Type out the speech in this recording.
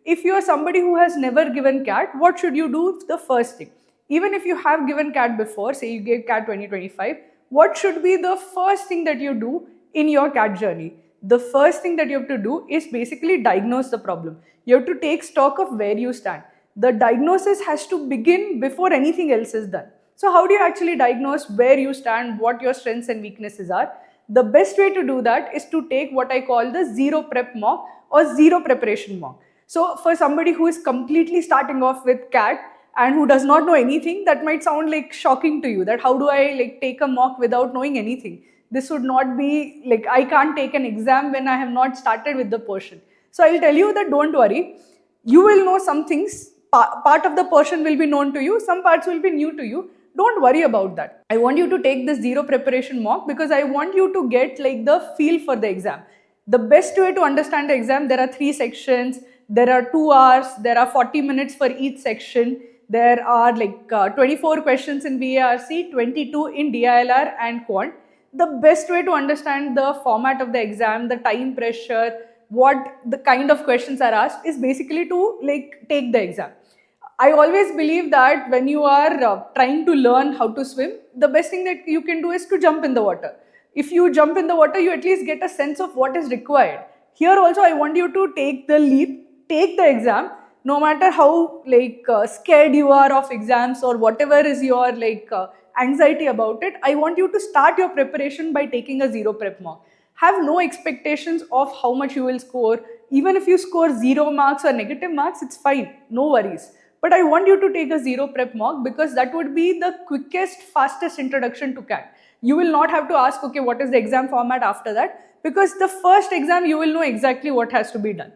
if you are somebody who has never given CAT, what should you do? The first thing. Even if you have given CAT before, say you gave CAT 2025, what should be the first thing that you do in your CAT journey? The first thing that you have to do is basically diagnose the problem. You have to take stock of where you stand. The diagnosis has to begin before anything else is done. So how do you actually diagnose where you stand, what your strengths and weaknesses are? The best way to do that is to take what I call the zero prep mock or zero preparation mock. So for somebody who is completely starting off with CAT and who does not know anything, that might sound like shocking to you, that how do I like take a mock without knowing anything? This would not be like, I can't take an exam when I have not started with the portion. So I'll tell you that don't worry, you will know some things, part of the portion will be known to you, some parts will be new to you. Don't worry about that. I want you to take this zero preparation mock because I want you to get like the feel for the exam. The best way to understand the exam, there are 3 sections, there are 2 hours, there are 40 minutes for each section, there are like 24 questions in VARC, 22 in DILR and Quant. The best way to understand the format of the exam, the time pressure, what the kind of questions are asked is basically to like take the exam. I always believe that when you are trying to learn how to swim, the best thing that you can do is to jump in the water. If you jump in the water, you at least get a sense of what is required. Here also, I want you to take the leap, take the exam, no matter how scared you are of exams or whatever is your anxiety about it. I want you to start your preparation by taking a zero prep mock. Have no expectations of how much you will score. Even if you score 0 marks or negative marks, it's fine, no worries. But I want you to take a zero prep mock because that would be the quickest, fastest introduction to CAT. You will not have to ask, okay, what is the exam format after that? Because the first exam, you will know exactly what has to be done.